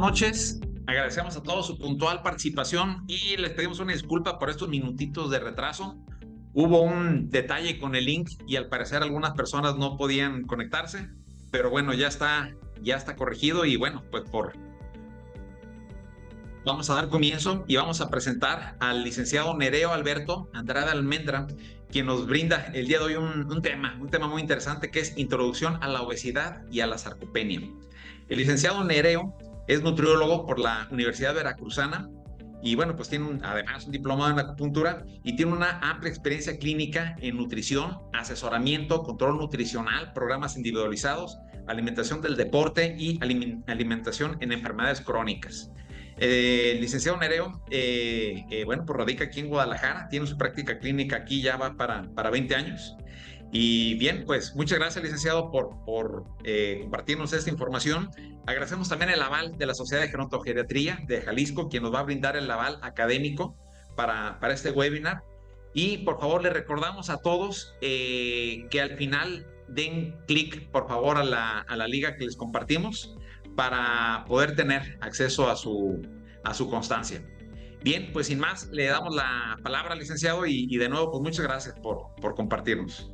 noches. Agradecemos a todos su puntual participación y les pedimos una disculpa por estos minutitos de retraso. Hubo un detalle con el link y al parecer algunas personas no podían conectarse, pero bueno, ya está corregido y bueno, pues vamos a dar comienzo y vamos a presentar al licenciado Nereo Alberto Andrade Almendra, quien nos brinda el día de hoy un tema muy interesante que es Introducción a la Obesidad y a la Sarcopenia. El licenciado Nereo es nutriólogo por la Universidad Veracruzana y bueno, pues tiene además un diplomado en acupuntura y tiene una amplia experiencia clínica en nutrición, asesoramiento, control nutricional, programas individualizados, alimentación del deporte y alimentación en enfermedades crónicas. El licenciado Nereo, bueno, pues radica aquí en Guadalajara, tiene su práctica clínica aquí, ya va para 20 años. Y bien, pues muchas gracias, licenciado, por compartirnos esta información. Agradecemos también el aval de la Sociedad de Gerontogeriatría de Jalisco, quien nos va a brindar el aval académico para este webinar. Y por favor, le recordamos a todos que al final den clic, por favor, a la liga que les compartimos para poder tener acceso a su constancia. Bien, pues sin más, le damos la palabra al licenciado y de nuevo, pues muchas gracias por compartirnos.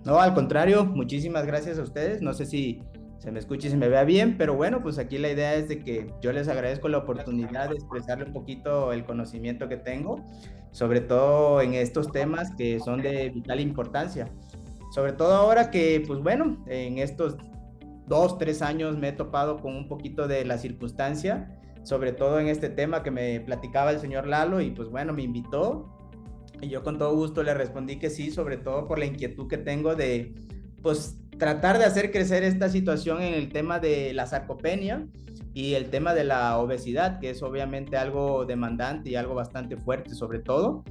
No, al contrario, muchísimas gracias a ustedes. No sé si se me escucha y se me vea bien, pero bueno, pues aquí la idea es de que yo les agradezco la oportunidad de expresarle un poquito el conocimiento que tengo, sobre todo en estos temas que son de vital importancia. Sobre todo ahora que, pues bueno, en estos 2-3 años me he topado con un poquito de la circunstancia, sobre todo en este tema que me platicaba el señor Lalo y pues bueno, me invitó y yo con todo gusto le respondí que sí, sobre todo por la inquietud que tengo de pues tratar de hacer crecer esta situación en el tema de la sarcopenia y el tema de la obesidad, que es obviamente algo demandante y algo bastante fuerte sobre todo,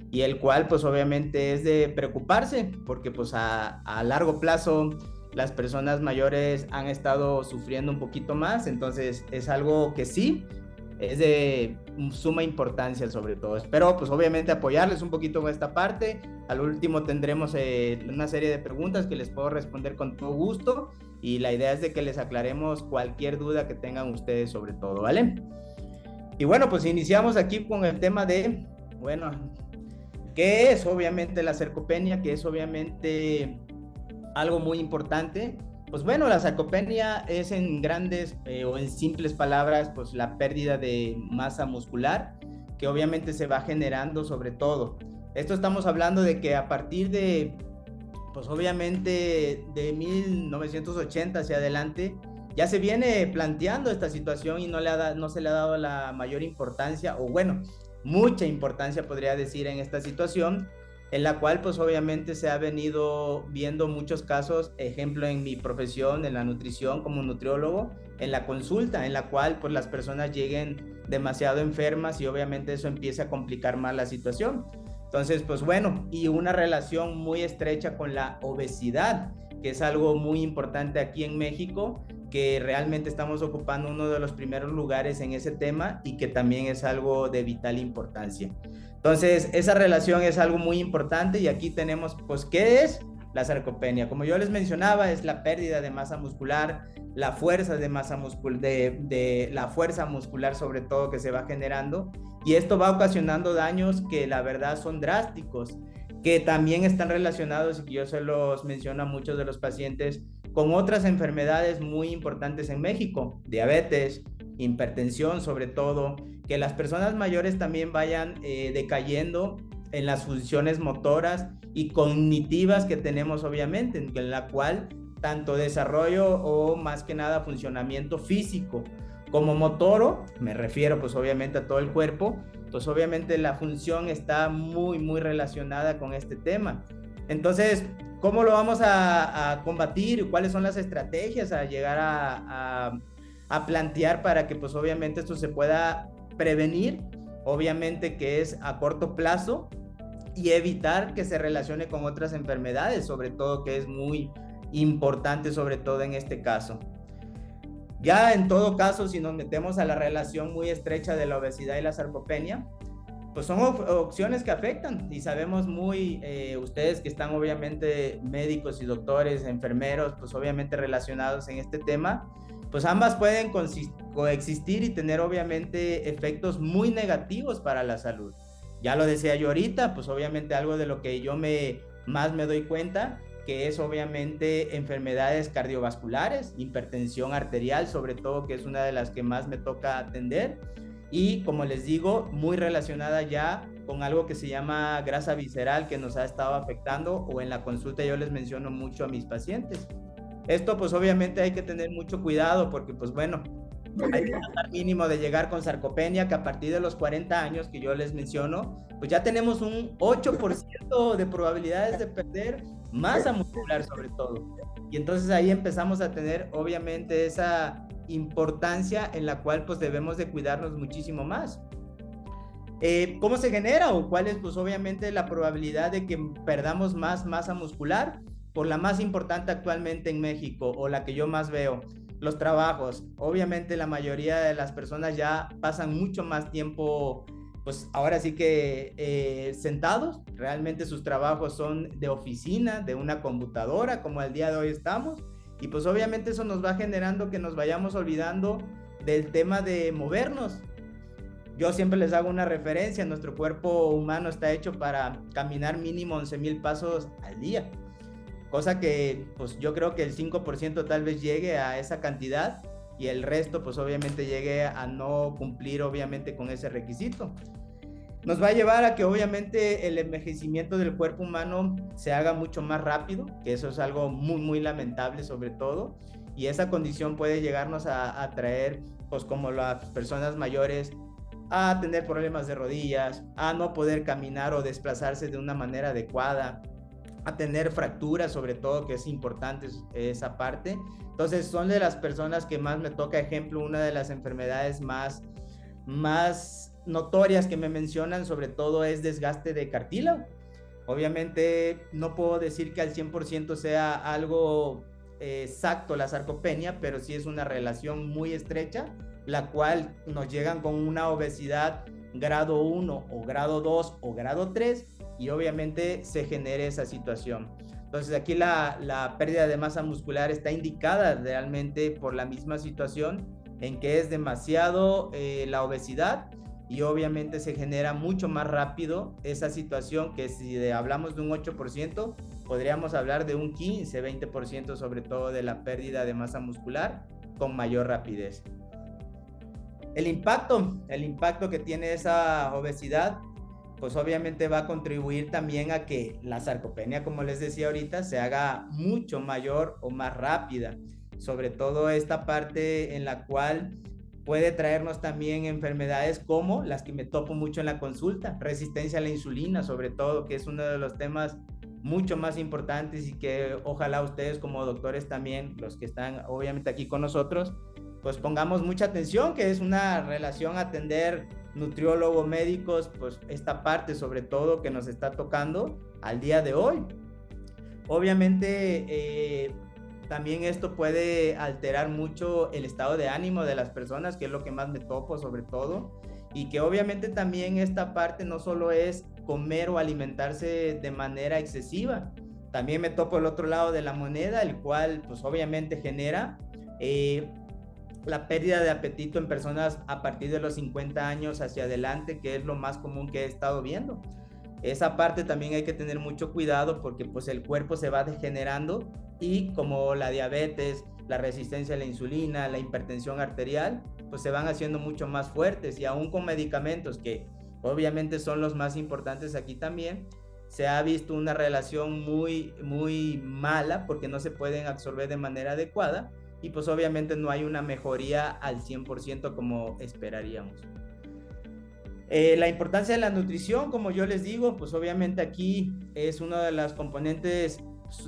y el cual pues obviamente es de preocuparse porque pues a largo plazo las personas mayores han estado sufriendo un poquito más, entonces es algo que sí es de suma importancia sobre todo. Espero pues obviamente apoyarles un poquito con esta parte. Al último tendremos una serie de preguntas que les puedo responder con todo gusto y la idea es de que les aclaremos cualquier duda que tengan ustedes sobre todo, ¿vale? Y bueno, pues iniciamos aquí con el tema de, bueno, ¿qué es obviamente la sarcopenia? Que es obviamente algo muy importante. Pues bueno, la sarcopenia es en grandes o en simples palabras, pues la pérdida de masa muscular que obviamente se va generando sobre todo. Esto estamos hablando de que a partir de, pues obviamente de 1980 hacia adelante, ya se viene planteando esta situación y no se le ha dado la mayor importancia, o bueno, mucha importancia podría decir en esta situación, en la cual pues obviamente se ha venido viendo muchos casos, ejemplo en mi profesión, en la nutrición como nutriólogo, en la consulta, en la cual pues las personas lleguen demasiado enfermas y obviamente eso empieza a complicar más la situación. Entonces pues bueno, y una relación muy estrecha con la obesidad, que es algo muy importante aquí en México, que realmente estamos ocupando uno de los primeros lugares en ese tema y que también es algo de vital importancia. Entonces, esa relación es algo muy importante y aquí tenemos, pues, ¿qué es la sarcopenia? Como yo les mencionaba, es la pérdida de masa muscular, la fuerza de masa muscular, de la fuerza muscular sobre todo que se va generando y esto va ocasionando daños que la verdad son drásticos, que también están relacionados y que yo se los menciono a muchos de los pacientes con otras enfermedades muy importantes en México, diabetes, hipertensión sobre todo, que las personas mayores también vayan decayendo en las funciones motoras y cognitivas que tenemos obviamente, en la cual tanto desarrollo o más que nada funcionamiento físico como motoro, me refiero pues obviamente a todo el cuerpo, pues obviamente la función está muy relacionada con este tema. Entonces, ¿cómo lo vamos a combatir? ¿Cuáles son las estrategias a llegar a plantear para que pues obviamente esto se pueda prevenir? Obviamente que es a corto plazo y evitar que se relacione con otras enfermedades, sobre todo que es muy importante sobre todo en este caso. Ya en todo caso, si nos metemos a la relación muy estrecha de la obesidad y la sarcopenia, pues son opciones que afectan y sabemos muy, ustedes que están obviamente médicos y doctores, enfermeros, pues obviamente relacionados en este tema, pues ambas pueden coexistir y tener obviamente efectos muy negativos para la salud. Ya lo decía yo ahorita, pues obviamente algo de lo que yo más me doy cuenta, que es obviamente enfermedades cardiovasculares, hipertensión arterial sobre todo, que es una de las que más me toca atender, y como les digo, muy relacionada ya con algo que se llama grasa visceral que nos ha estado afectando, o en la consulta yo les menciono mucho a mis pacientes. Esto pues obviamente hay que tener mucho cuidado porque pues bueno, hay que tratar mínimo de llegar con sarcopenia, que a partir de los 40 años que yo les menciono, pues ya tenemos un 8% de probabilidades de perder masa muscular sobre todo. Y entonces ahí empezamos a tener obviamente esa importancia en la cual pues debemos de cuidarnos muchísimo más. ¿Cómo se genera o cuál es pues obviamente la probabilidad de que perdamos más masa muscular? Por la más importante actualmente en México, o la que yo más veo, los trabajos. Obviamente la mayoría de las personas ya pasan mucho más tiempo, pues ahora sí que sentados. Realmente sus trabajos son de oficina, de una computadora, como el día de hoy estamos. Y pues obviamente eso nos va generando que nos vayamos olvidando del tema de movernos. Yo siempre les hago una referencia: nuestro cuerpo humano está hecho para caminar mínimo 11,000 pasos al día. Cosa que pues yo creo que el 5% tal vez llegue a esa cantidad, y el resto pues obviamente llegue a no cumplir obviamente con ese requisito. Nos va a llevar a que obviamente el envejecimiento del cuerpo humano se haga mucho más rápido, que eso es algo muy muy lamentable sobre todo, y esa condición puede llegarnos a traer pues como las personas mayores a tener problemas de rodillas, a no poder caminar o desplazarse de una manera adecuada, a tener fracturas sobre todo, que es importante esa parte. Entonces son de las personas que más me toca ejemplo. Una de las enfermedades más notorias que me mencionan sobre todo es desgaste de cartílago. Obviamente no puedo decir que al 100% sea algo exacto la sarcopenia, pero sí es una relación muy estrecha, la cual nos llegan con una obesidad grado 1 o grado 2 o grado 3, y obviamente se genera esa situación. Entonces aquí la pérdida de masa muscular está indicada realmente por la misma situación en que es demasiado la obesidad, y obviamente se genera mucho más rápido esa situación, que si hablamos de un 8%, podríamos hablar de un 15-20% sobre todo de la pérdida de masa muscular con mayor rapidez. El impacto que tiene esa obesidad pues obviamente va a contribuir también a que la sarcopenia, como les decía ahorita, se haga mucho mayor o más rápida. Sobre todo esta parte en la cual puede traernos también enfermedades como las que me topo mucho en la consulta: resistencia a la insulina, sobre todo, que es uno de los temas mucho más importantes, y que ojalá ustedes como doctores también, los que están obviamente aquí con nosotros, pues pongamos mucha atención, que es una relación atender nutriólogo, médicos, pues esta parte sobre todo que nos está tocando al día de hoy. Obviamente también esto puede alterar mucho el estado de ánimo de las personas, que es lo que más me topo sobre todo, y que obviamente también esta parte no solo es comer o alimentarse de manera excesiva, también me topo el otro lado de la moneda, el cual pues obviamente genera la pérdida de apetito en personas a partir de los 50 años hacia adelante, que es lo más común que he estado viendo. Esa parte también hay que tener mucho cuidado, porque pues el cuerpo se va degenerando, y como la diabetes, la resistencia a la insulina, la hipertensión arterial, pues se van haciendo mucho más fuertes, y aún con medicamentos que obviamente son los más importantes aquí también, se ha visto una relación muy, muy mala, porque no se pueden absorber de manera adecuada, y pues obviamente no hay una mejoría al 100% como esperaríamos. La importancia de la nutrición, como yo les digo, pues obviamente aquí es una de las componentes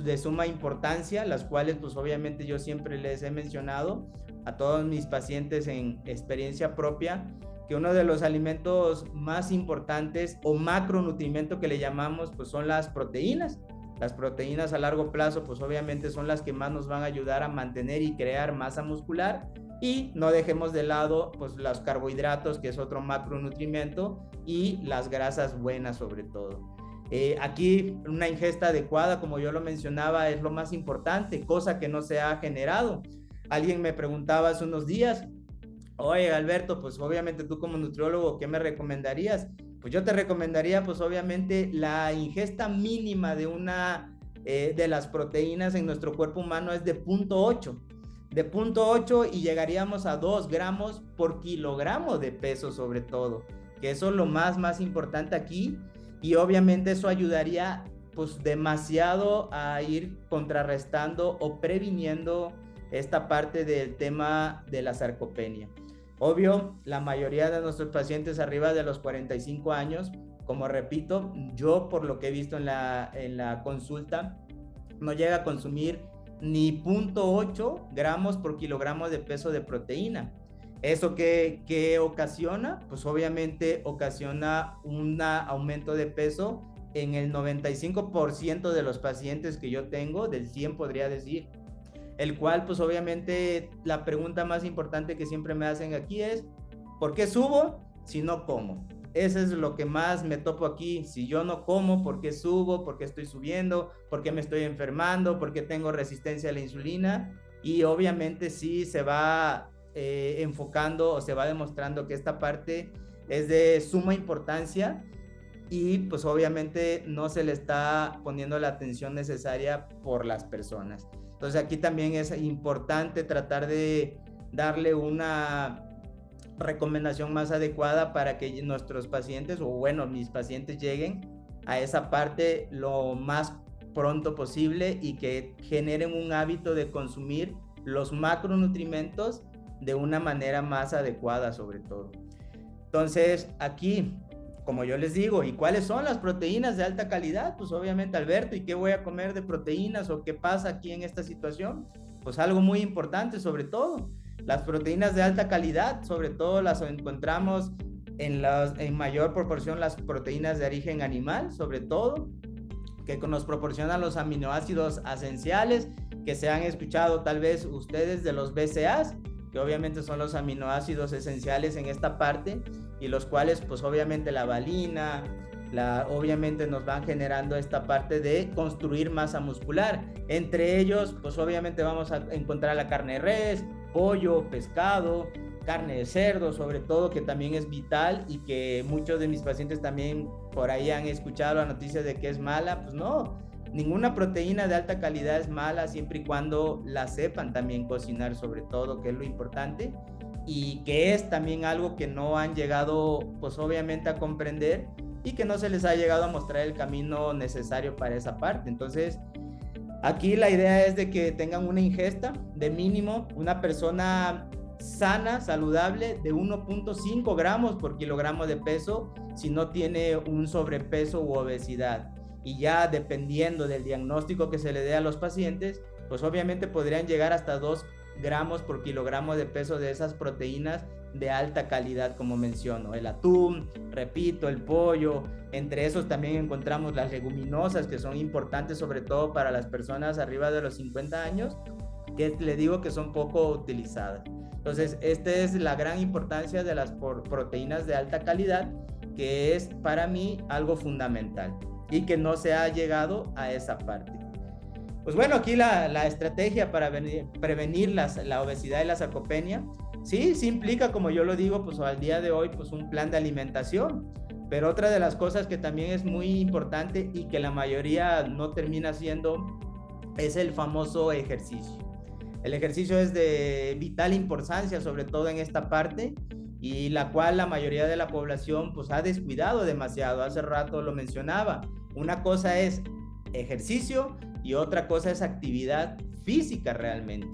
de suma importancia, las cuales pues obviamente yo siempre les he mencionado a todos mis pacientes en experiencia propia, que uno de los alimentos más importantes o macronutrimento que le llamamos, pues son las proteínas. Las proteínas a largo plazo pues obviamente son las que más nos van a ayudar a mantener y crear masa muscular, y no dejemos de lado pues los carbohidratos, que es otro macronutrimento, y las grasas buenas sobre todo. Aquí una ingesta adecuada, como yo lo mencionaba, es lo más importante, cosa que no se ha generado. Alguien me preguntaba hace unos días, oye Alberto, pues obviamente tú como nutriólogo, ¿qué me recomendarías? Pues yo te recomendaría pues obviamente la ingesta mínima de las proteínas en nuestro cuerpo humano es de 0.8. De 0.8 y llegaríamos a 2 gramos por kilogramo de peso sobre todo, que eso es lo más importante aquí, y obviamente eso ayudaría pues demasiado a ir contrarrestando o previniendo esta parte del tema de la sarcopenia. Obvio, la mayoría de nuestros pacientes arriba de los 45 años, como repito, yo por lo que he visto en la consulta, no llega a consumir ni 0.8 gramos por kilogramo de peso de proteína. ¿Eso qué ocasiona? Pues obviamente ocasiona un aumento de peso en el 95% de los pacientes que yo tengo, del 100 podría decir. El cual, pues obviamente, la pregunta más importante que siempre me hacen aquí es, ¿por qué subo si no como? Eso es lo que más me topo aquí. Si yo no como, ¿por qué subo? ¿Por qué estoy subiendo? ¿Por qué me estoy enfermando? ¿Por qué tengo resistencia a la insulina? Y obviamente sí se va enfocando o se va demostrando que esta parte es de suma importancia y pues obviamente no se le está poniendo la atención necesaria por las personas. Entonces aquí también es importante tratar de darle una recomendación más adecuada para que nuestros pacientes, o bueno, mis pacientes lleguen a esa parte lo más pronto posible y que generen un hábito de consumir los macronutrientes de una manera más adecuada sobre todo. Entonces aquí, como yo les digo, ¿y cuáles son las proteínas de alta calidad? Pues obviamente, Alberto, ¿y qué voy a comer de proteínas o qué pasa aquí en esta situación? Pues algo muy importante sobre todo, las proteínas de alta calidad, sobre todo las encontramos en mayor proporción las proteínas de origen animal, sobre todo, que nos proporcionan los aminoácidos esenciales que se han escuchado tal vez ustedes de los BCAAs, que obviamente son los aminoácidos esenciales en esta parte y los cuales pues obviamente la valina, obviamente nos van generando esta parte de construir masa muscular. Entre ellos pues obviamente vamos a encontrar la carne de res, pollo, pescado, carne de cerdo sobre todo, que también es vital y que muchos de mis pacientes también por ahí han escuchado la noticia de que es mala. Pues no, ninguna proteína de alta calidad es mala siempre y cuando la sepan también cocinar sobre todo, que es lo importante, y que es también algo que no han llegado pues obviamente a comprender y que no se les ha llegado a mostrar el camino necesario para esa parte. Entonces aquí la idea es de que tengan una ingesta de mínimo, una persona sana, saludable, de 1.5 gramos por kilogramo de peso si no tiene un sobrepeso u obesidad. Y ya dependiendo del diagnóstico que se le dé a los pacientes, pues obviamente podrían llegar hasta 2 gramos por kilogramo de peso de esas proteínas de alta calidad, como menciono, el atún, repito, el pollo. Entre esos también encontramos las leguminosas, que son importantes sobre todo para las personas arriba de los 50 años, que le digo que son poco utilizadas. Entonces, esta es la gran importancia de las proteínas de alta calidad, que es para mí algo fundamental y que no se ha llegado a esa parte. Pues bueno, aquí la estrategia para prevenir la obesidad y la sarcopenia, sí implica, como yo lo digo, pues al día de hoy, pues un plan de alimentación. Pero otra de las cosas que también es muy importante y que la mayoría no termina haciendo es el famoso ejercicio. El ejercicio es de vital importancia, sobre todo en esta parte, y la cual la mayoría de la población pues ha descuidado demasiado. Hace rato lo mencionaba. Una cosa es ejercicio y otra cosa es actividad física realmente.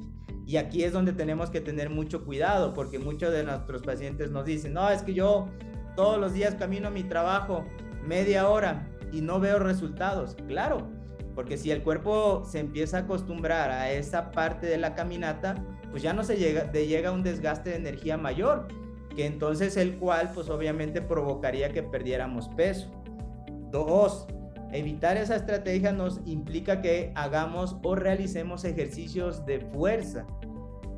Y aquí es donde tenemos que tener mucho cuidado, porque muchos de nuestros pacientes nos dicen, no, es que yo todos los días camino a mi trabajo media hora y no veo resultados. Claro, porque si el cuerpo se empieza a acostumbrar a esa parte de la caminata, pues ya no se llega a un desgaste de energía mayor, que entonces el cual pues obviamente provocaría que perdiéramos peso. 2, evitar esa estrategia nos implica que hagamos o realicemos ejercicios de fuerza.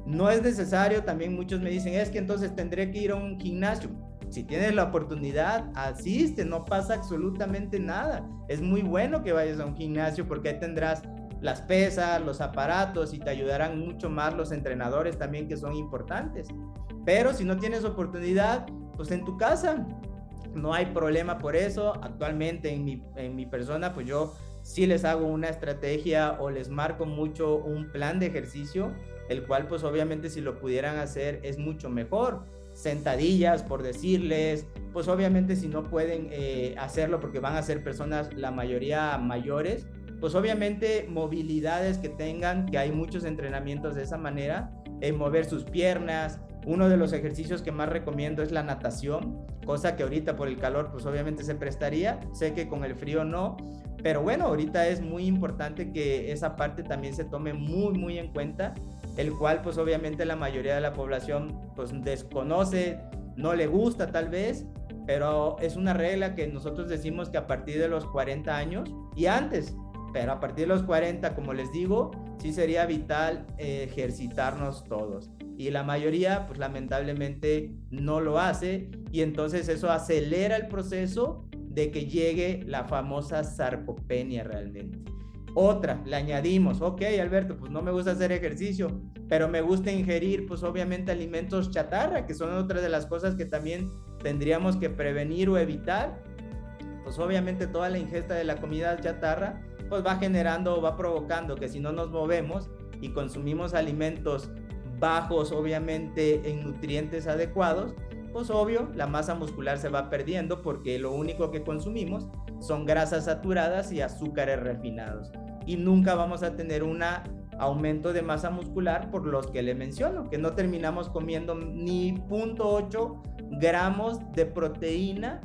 No es necesario, también muchos me dicen, es que entonces tendré que ir a un gimnasio. Si tienes la oportunidad, asiste, no pasa absolutamente nada. Es muy bueno que vayas a un gimnasio porque ahí tendrás las pesas, los aparatos, y te ayudarán mucho más los entrenadores también, que son importantes. Pero si no tienes oportunidad, pues en tu casa no hay problema por eso. Actualmente en mi persona, pues yo sí les hago una estrategia o les marco mucho un plan de ejercicio, el cual pues obviamente si lo pudieran hacer es mucho mejor. Sentadillas, por decirles, pues obviamente si no pueden hacerlo porque van a ser personas, la mayoría mayores, pues obviamente movilidades que tengan, que hay muchos entrenamientos de esa manera, mover sus piernas. Uno de los ejercicios que más recomiendo es la natación, cosa que ahorita por el calor pues obviamente se prestaría, sé que con el frío no, pero bueno, ahorita es muy importante que esa parte también se tome muy en cuenta, el cual pues obviamente la mayoría de la población pues desconoce, no le gusta tal vez, pero es una regla que nosotros decimos que a partir de los 40 años y antes, pero a partir de los 40, como les digo, sí sería vital ejercitarnos todos. Y la mayoría, pues lamentablemente, no lo hace, y entonces eso acelera el proceso de que llegue la famosa sarcopenia realmente. Otra, le añadimos, ok, Alberto, pues no me gusta hacer ejercicio, pero me gusta ingerir, pues obviamente alimentos chatarra, que son otra de las cosas que también tendríamos que prevenir o evitar. Pues obviamente toda la ingesta de la comida chatarra pues va generando, va provocando que si no nos movemos y consumimos alimentos bajos obviamente en nutrientes adecuados, pues obvio la masa muscular se va perdiendo, porque lo único que consumimos son grasas saturadas y azúcares refinados, y nunca vamos a tener un aumento de masa muscular por los que le menciono, que no terminamos comiendo ni 0.8 gramos de proteína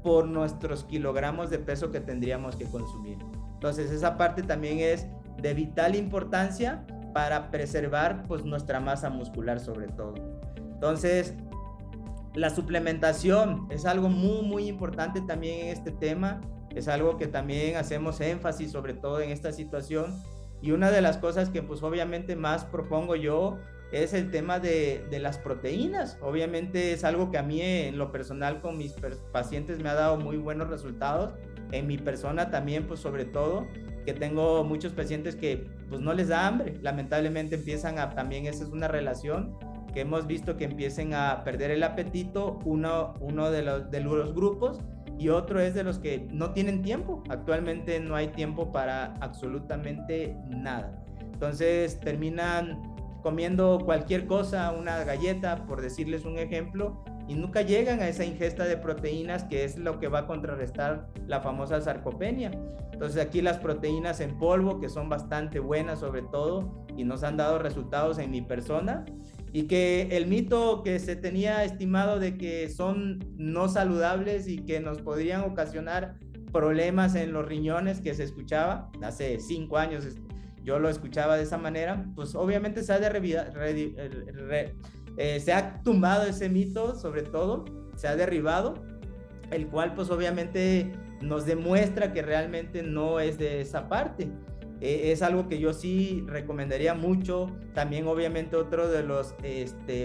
por nuestros kilogramos de peso que tendríamos que consumir. Entonces esa parte también es de vital importancia para preservar pues nuestra masa muscular sobre todo. Entonces la suplementación es algo muy importante también en este tema, es algo que también hacemos énfasis sobre todo en esta situación, y una de las cosas que pues obviamente más propongo yo es el tema de las proteínas. Obviamente es algo que a mí en lo personal con mis pacientes me ha dado muy buenos resultados. En mi persona también, pues sobre todo, que tengo muchos pacientes que pues no les da hambre. Lamentablemente empiezan a, también esa es una relación que hemos visto, que empiecen a perder el apetito, uno de los grupos, y otro es de los que no tienen tiempo. Actualmente no hay tiempo para absolutamente nada. Entonces terminan comiendo cualquier cosa, una galleta, por decirles un ejemplo, y nunca llegan a esa ingesta de proteínas, que es lo que va a contrarrestar la famosa sarcopenia. Entonces aquí las proteínas en polvo, que son bastante buenas sobre todo, y nos han dado resultados en mi persona, y que el mito que se tenía estimado de que son no saludables y que nos podrían ocasionar problemas en los riñones, que se escuchaba hace 5 años, yo lo escuchaba de esa manera, pues obviamente se ha tumbado ese mito, sobre todo se ha derribado, el cual pues obviamente nos demuestra que realmente no es de esa parte. Es algo que yo sí recomendaría mucho. También obviamente otro de los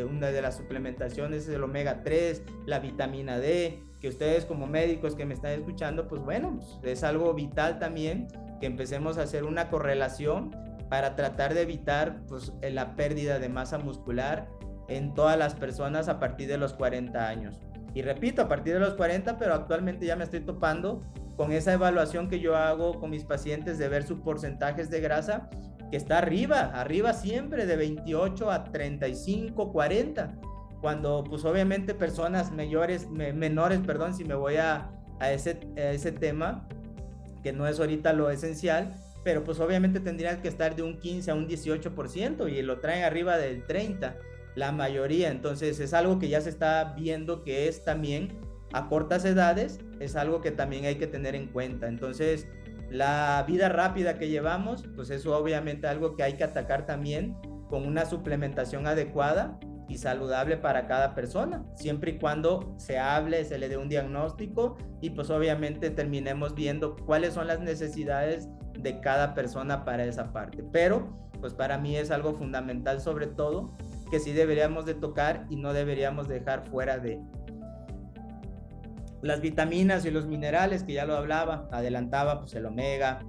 una de las suplementaciones es el omega 3, la vitamina D, que ustedes como médicos que me están escuchando, pues bueno, pues es algo vital también que empecemos a hacer una correlación para tratar de evitar pues la pérdida de masa muscular en todas las personas a partir de los 40 años. Y repito, a partir de los 40, pero actualmente ya me estoy topando con esa evaluación que yo hago con mis pacientes de ver sus porcentajes de grasa, que está arriba siempre, de 28 a 35, 40, cuando pues obviamente personas menores, si me voy a ese tema, que no es ahorita lo esencial, pero pues obviamente tendrían que estar de un 15 a un 18%, y lo traen arriba del 30%, la mayoría. Entonces es algo que ya se está viendo que es también a cortas edades, es algo que también hay que tener en cuenta. Entonces la vida rápida que llevamos, pues eso obviamente algo que hay que atacar también con una suplementación adecuada y saludable para cada persona, siempre y cuando se hable, se le dé un diagnóstico, y pues obviamente terminemos viendo cuáles son las necesidades de cada persona para esa parte. Pero pues para mí es algo fundamental, sobre todo, que sí deberíamos de tocar y no deberíamos dejar fuera de las vitaminas y los minerales, que ya lo hablaba, adelantaba, pues el omega,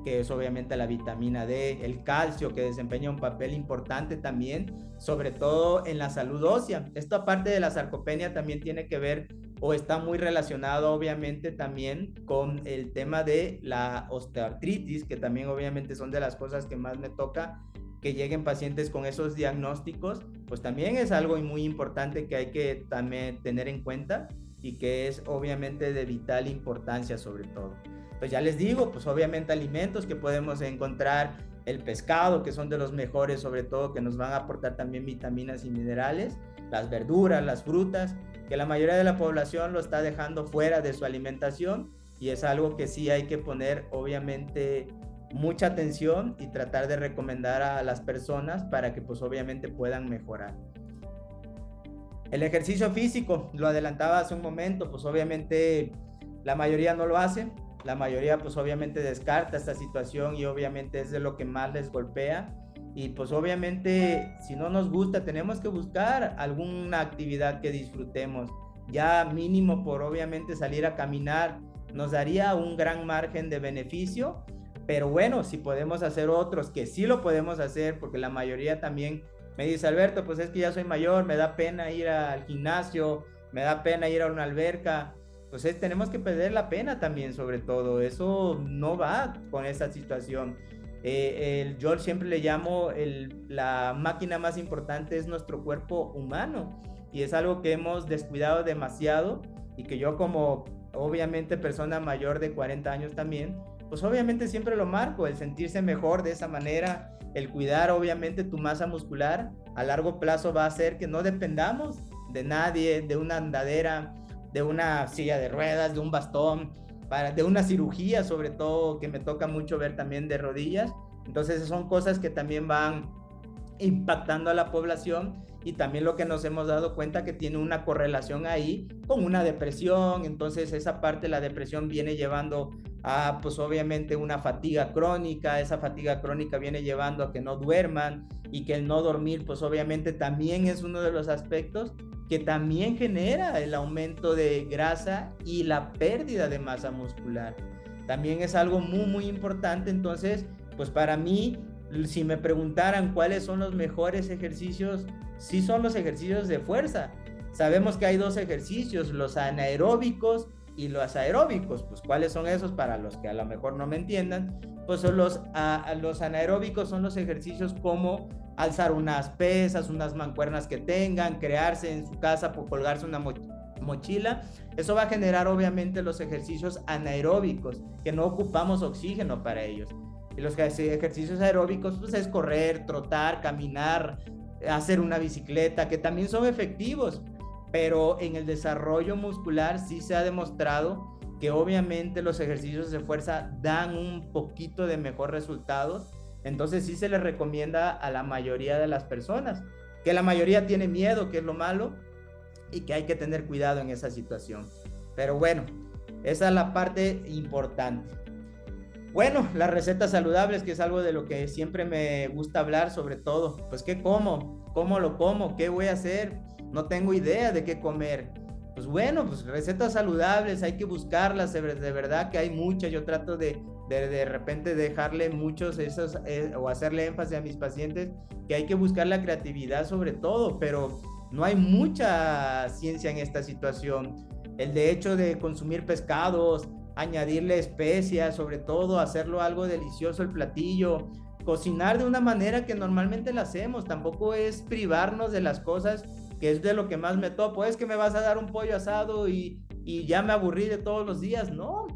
que es obviamente la vitamina D, el calcio, que desempeña un papel importante también, sobre todo en la salud ósea. Esto, aparte de la sarcopenia, también tiene que ver o está muy relacionado obviamente también con el tema de la osteoartritis, que también obviamente son de las cosas que más me toca que lleguen pacientes con esos diagnósticos, pues también es algo muy importante que hay que también tener en cuenta y que es obviamente de vital importancia sobre todo. Pues ya les digo, pues obviamente alimentos que podemos encontrar, el pescado, que son de los mejores, sobre todo que nos van a aportar también vitaminas y minerales, las verduras, las frutas, que la mayoría de la población lo está dejando fuera de su alimentación y es algo que sí hay que poner obviamente mucha atención y tratar de recomendar a las personas para que pues obviamente puedan mejorar. El ejercicio físico, lo adelantaba hace un momento, pues obviamente la mayoría no lo hace, la mayoría pues obviamente descarta esta situación y obviamente es de lo que más les golpea y pues obviamente si no nos gusta tenemos que buscar alguna actividad que disfrutemos, ya mínimo por obviamente salir a caminar nos daría un gran margen de beneficio, pero bueno, si podemos hacer otros que sí lo podemos hacer, porque la mayoría también me dice, Alberto, pues es que ya soy mayor, me da pena ir al gimnasio, me da pena ir a una alberca. Entonces tenemos que perder la pena también, sobre todo. Eso no va con esa situación. Yo siempre le llamo la máquina más importante es nuestro cuerpo humano y es algo que hemos descuidado demasiado y que yo como obviamente persona mayor de 40 años también, pues obviamente siempre lo marco, el sentirse mejor de esa manera, el cuidar obviamente tu masa muscular a largo plazo va a hacer que no dependamos de nadie, de una andadera, de una silla de ruedas, de un bastón, de una cirugía sobre todo que me toca mucho ver también de rodillas. Entonces son cosas que también van impactando a la población y también lo que nos hemos dado cuenta que tiene una correlación ahí con una depresión. Entonces esa parte de la depresión viene llevando a pues obviamente una fatiga crónica, esa fatiga crónica viene llevando a que no duerman y que el no dormir pues obviamente también es uno de los aspectos que también genera el aumento de grasa y la pérdida de masa muscular. También es algo muy muy importante. Entonces pues para mí, si me preguntaran cuáles son los mejores ejercicios, sí son los ejercicios de fuerza. Sabemos que hay dos ejercicios, los anaeróbicos y los aeróbicos. Pues ¿cuáles son esos? Para los que a lo mejor no me entiendan, pues son los anaeróbicos son los ejercicios como alzar unas pesas, unas mancuernas que tengan, crearse en su casa por colgarse una mochila. Eso va a generar obviamente los ejercicios anaeróbicos, que no ocupamos oxígeno para ellos. Y los ejercicios aeróbicos pues es correr, trotar, caminar, hacer una bicicleta, que también son efectivos, pero en el desarrollo muscular sí se ha demostrado que obviamente los ejercicios de fuerza dan un poquito de mejor resultados. Entonces sí se les recomienda a la mayoría de las personas, que la mayoría tiene miedo, que es lo malo, y que hay que tener cuidado en esa situación. Pero bueno, esa es la parte importante. Bueno, las recetas saludables, que es algo de lo que siempre me gusta hablar, sobre todo, pues ¿qué como? ¿Cómo lo como? ¿Qué voy a hacer? No tengo idea de qué comer. Pues bueno, pues recetas saludables, hay que buscarlas, de verdad que hay muchas. Yo trato de repente dejarle muchos esos, o hacerle énfasis a mis pacientes, que hay que buscar la creatividad sobre todo, pero no hay mucha ciencia en esta situación. El de hecho de consumir pescados, añadirle especias, sobre todo hacerlo algo delicioso el platillo, cocinar de una manera que normalmente la hacemos, tampoco es privarnos de las cosas, que es de lo que más me topo. Es que me vas a dar un pollo asado y ya me aburrí de todos los días. No,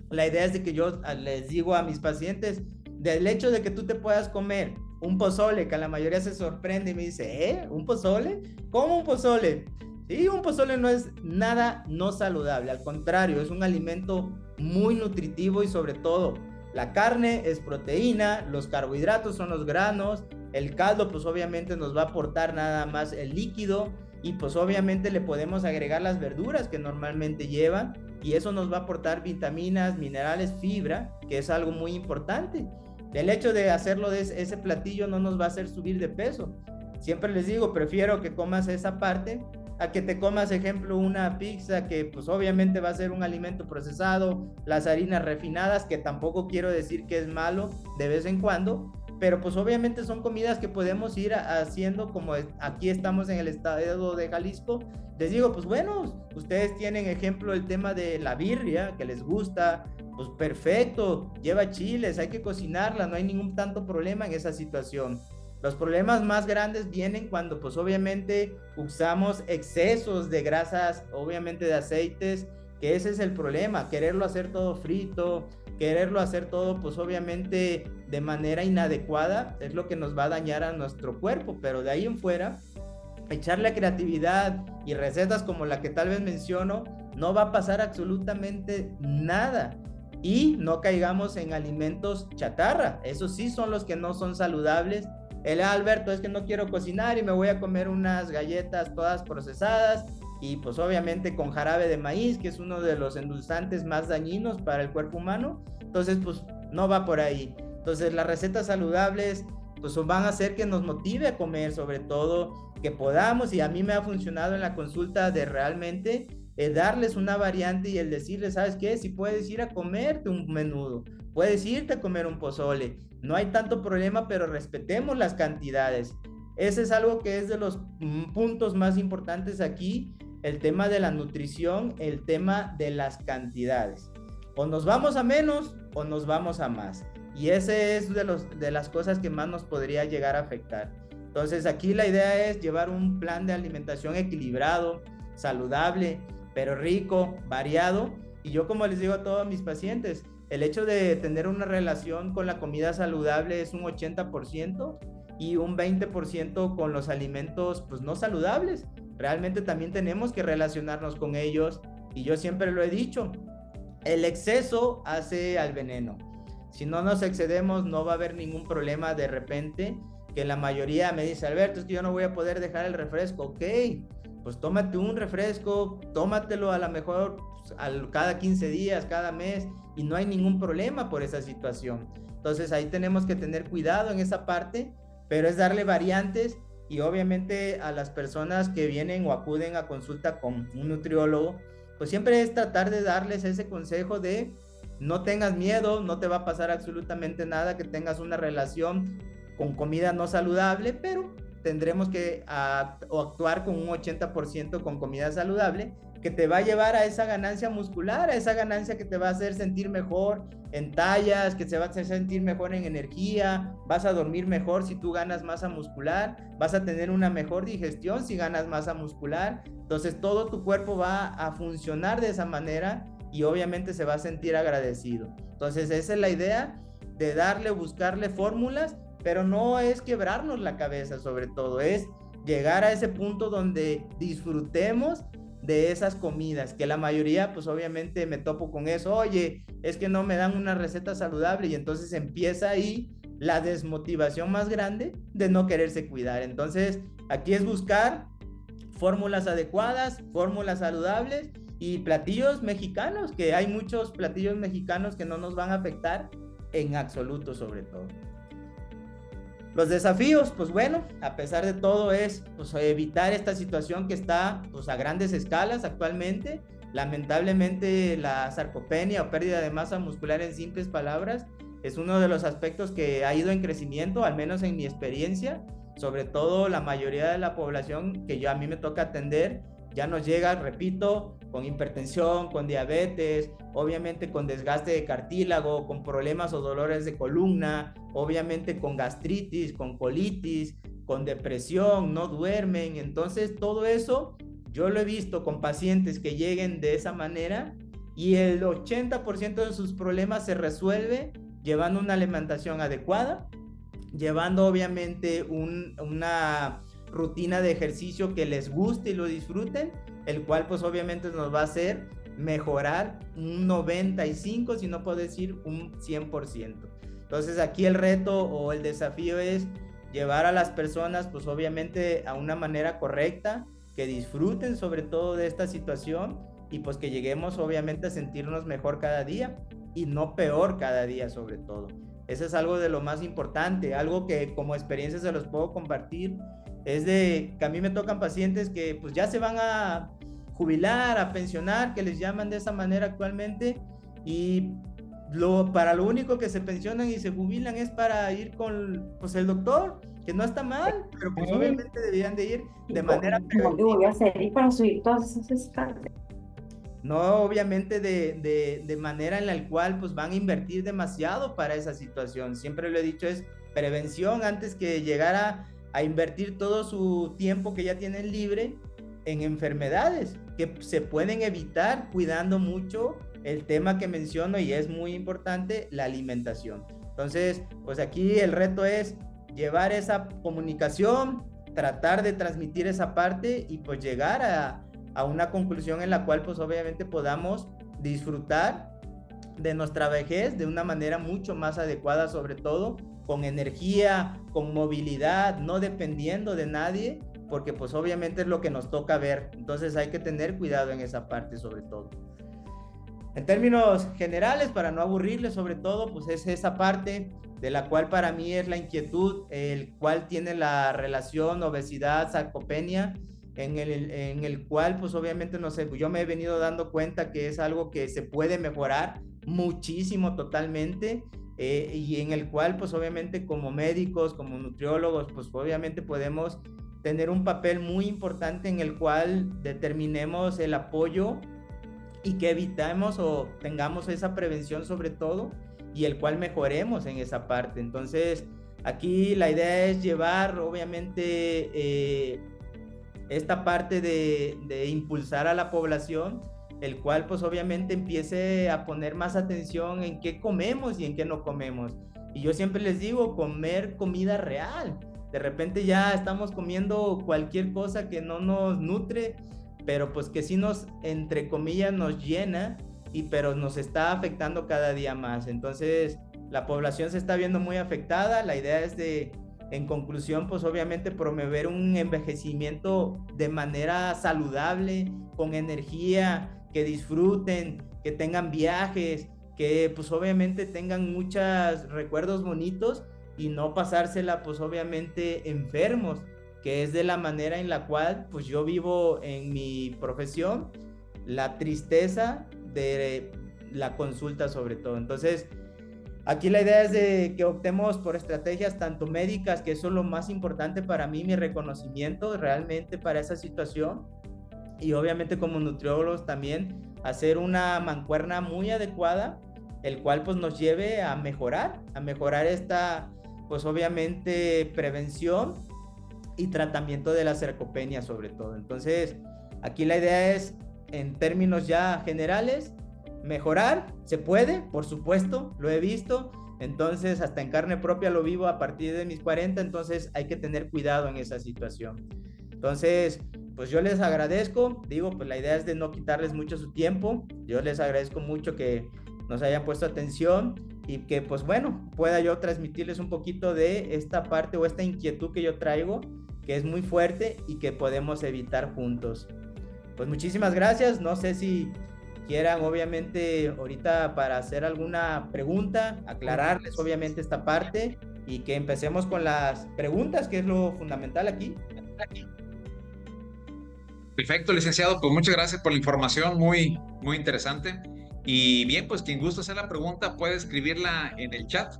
la idea es de que yo les digo a mis pacientes, del hecho de que tú te puedas comer un pozole, que a la mayoría se sorprende y me dice, ¿un pozole? ¿Cómo un pozole? Sí, un pozole no es nada no saludable, al contrario, es un alimento muy nutritivo y sobre todo la carne es proteína, los carbohidratos son los granos, el caldo pues obviamente nos va a aportar nada más el líquido y pues obviamente le podemos agregar las verduras que normalmente llevan y eso nos va a aportar vitaminas, minerales, fibra, que es algo muy importante. El hecho de hacerlo de ese platillo no nos va a hacer subir de peso. Siempre les digo, prefiero que comas esa parte a que te comas, ejemplo, una pizza que pues obviamente va a ser un alimento procesado, las harinas refinadas, que tampoco quiero decir que es malo de vez en cuando, pero pues obviamente son comidas que podemos ir haciendo, como aquí estamos en el estado de Jalisco. Les digo, pues bueno, ustedes tienen ejemplo el tema de la birria, que les gusta, pues perfecto, lleva chiles, hay que cocinarla, no hay ningún tanto problema en esa situación. Los problemas más grandes vienen cuando pues obviamente usamos excesos de grasas, obviamente de aceites, que ese es el problema, quererlo hacer todo frito, quererlo hacer todo pues obviamente de manera inadecuada, es lo que nos va a dañar a nuestro cuerpo, pero de ahí en fuera, echarle creatividad y recetas como la que tal vez menciono, no va a pasar absolutamente nada. Y no caigamos en alimentos chatarra, esos sí son los que no son saludables. Alberto, es que no quiero cocinar y me voy a comer unas galletas todas procesadas y pues obviamente con jarabe de maíz, que es uno de los endulzantes más dañinos para el cuerpo humano. Entonces pues no va por ahí. Entonces las recetas saludables pues van a hacer que nos motive a comer, sobre todo que podamos, y a mí me ha funcionado en la consulta de realmente darles una variante y el decirles, ¿sabes qué? Si puedes ir a comerte un menudo, puedes irte a comer un pozole, no hay tanto problema, pero respetemos las cantidades. Ese es algo que es de los puntos más importantes aquí, el tema de la nutrición, el tema de las cantidades. O nos vamos a menos o nos vamos a más. Y ese es de las cosas que más nos podría llegar a afectar. Entonces aquí la idea es llevar un plan de alimentación equilibrado, saludable, pero rico, variado. Y yo, como les digo a todos mis pacientes, el hecho de tener una relación con la comida saludable es un 80% y un 20% con los alimentos pues no saludables. Realmente también tenemos que relacionarnos con ellos, y yo siempre lo he dicho, el exceso hace al veneno. Si no nos excedemos no va a haber ningún problema. De repente que la mayoría me dice, Alberto, es que yo no voy a poder dejar el refresco. Ok, pues tómate un refresco, tómatelo a lo mejor cada 15 días, cada mes, y no hay ningún problema por esa situación. Entonces ahí tenemos que tener cuidado en esa parte, pero es darle variantes. Y obviamente a las personas que vienen o acuden a consulta con un nutriólogo, pues siempre es tratar de darles ese consejo de no tengas miedo, no te va a pasar absolutamente nada que tengas una relación con comida no saludable, pero tendremos que actuar con un 80% con comida saludable, que te va a llevar a esa ganancia muscular, a esa ganancia que te va a hacer sentir mejor en tallas, que te va a hacer sentir mejor en energía, vas a dormir mejor si tú ganas masa muscular, vas a tener una mejor digestión si ganas masa muscular. Entonces todo tu cuerpo va a funcionar de esa manera y obviamente se va a sentir agradecido. Entonces esa es la idea de buscarle fórmulas, pero no es quebrarnos la cabeza, sobre todo es llegar a ese punto donde disfrutemos de esas comidas, que la mayoría pues obviamente me topo con eso, oye, es que no me dan una receta saludable, y entonces empieza ahí la desmotivación más grande de no quererse cuidar. Entonces aquí es buscar fórmulas adecuadas, fórmulas saludables y platillos mexicanos, que hay muchos platillos mexicanos que no nos van a afectar en absoluto, sobre todo. Los desafíos, pues bueno, a pesar de todo es pues, evitar esta situación que está pues, a grandes escalas actualmente. Lamentablemente la sarcopenia o pérdida de masa muscular, en simples palabras, es uno de los aspectos que ha ido en crecimiento, al menos en mi experiencia. Sobre todo la mayoría de la población que a mí me toca atender ya nos llega, repito, con hipertensión, con diabetes, obviamente con desgaste de cartílago, con problemas o dolores de columna, obviamente con gastritis, con colitis, con depresión, no duermen. Entonces todo eso yo lo he visto con pacientes que lleguen de esa manera, y el 80% de sus problemas se resuelve llevando una alimentación adecuada, llevando obviamente una rutina de ejercicio que les guste y lo disfruten, el cual pues obviamente nos va a hacer mejorar un 95, si no puedo decir un 100%. Entonces aquí el reto o el desafío es llevar a las personas pues obviamente a una manera correcta, que disfruten sobre todo de esta situación, y pues que lleguemos obviamente a sentirnos mejor cada día y no peor cada día, sobre todo. Eso es algo de lo más importante, algo que como experiencia se los puedo compartir. es de que a mí me tocan pacientes que pues ya se van a jubilar, a pensionar, que les llaman de esa manera actualmente, y para lo único que se pensionan y se jubilan es para ir con pues, el doctor, que no está mal, pero pues obviamente deberían de ir de manera ¿Cómo que voy a hacer y para subir todas esas escalas? No obviamente de manera en la cual pues van a invertir demasiado para esa situación. Siempre lo he dicho, es prevención antes que llegar a invertir todo su tiempo que ya tienen libre en enfermedades que se pueden evitar cuidando mucho el tema que menciono, y es muy importante, la alimentación. Entonces, pues aquí el reto es llevar esa comunicación, tratar de transmitir esa parte y pues llegar a una conclusión en la cual pues obviamente podamos disfrutar de nuestra vejez de una manera mucho más adecuada, sobre todo con energía, con movilidad, no dependiendo de nadie, porque pues obviamente es lo que nos toca ver. Entonces hay que tener cuidado en esa parte sobre todo. En términos generales, para no aburrirles sobre todo, pues es esa parte de la cual para mí es la inquietud, el cual tiene la relación obesidad, sarcopenia, en el cual pues obviamente no sé, yo me he venido dando cuenta que es algo que se puede mejorar muchísimo totalmente, y en el cual pues obviamente como médicos, como nutriólogos, pues obviamente podemos tener un papel muy importante en el cual determinemos el apoyo y que evitemos o tengamos esa prevención sobre todo, y el cual mejoremos en esa parte. Entonces aquí la idea es llevar obviamente esta parte de impulsar a la población, el cual pues obviamente empiece a poner más atención en qué comemos y en qué no comemos. Y yo siempre les digo, comer comida real. De repente ya estamos comiendo cualquier cosa que no nos nutre, pero pues que sí nos, entre comillas, nos llena, pero nos está afectando cada día más. Entonces la población se está viendo muy afectada. La idea es en conclusión, pues obviamente promover un envejecimiento de manera saludable, con energía, que disfruten, que tengan viajes, que pues obviamente tengan muchos recuerdos bonitos y no pasársela pues obviamente enfermos, que es de la manera en la cual pues yo vivo en mi profesión, la tristeza de la consulta sobre todo. Entonces aquí la idea es de que optemos por estrategias tanto médicas, que eso es lo más importante para mí, mi reconocimiento realmente para esa situación, y obviamente como nutriólogos también hacer una mancuerna muy adecuada, el cual pues nos lleve a mejorar esta pues obviamente prevención y tratamiento de la sarcopenia sobre todo. Entonces aquí la idea es, en términos ya generales, mejorar. Se puede, por supuesto, lo he visto, entonces hasta en carne propia lo vivo a partir de mis 40, entonces hay que tener cuidado en esa situación. Entonces pues yo les agradezco, digo, pues la idea es de no quitarles mucho su tiempo. Yo les agradezco mucho que nos hayan puesto atención y que pues bueno, pueda yo transmitirles un poquito de esta parte o esta inquietud que yo traigo, que es muy fuerte y que podemos evitar juntos. Pues muchísimas gracias. No sé si quieran obviamente ahorita para hacer alguna pregunta, aclararles obviamente esta parte y que empecemos con las preguntas, que es lo fundamental aquí. Perfecto, licenciado, pues muchas gracias por la información, muy, muy interesante. Y bien, pues quien gusta hacer la pregunta puede escribirla en el chat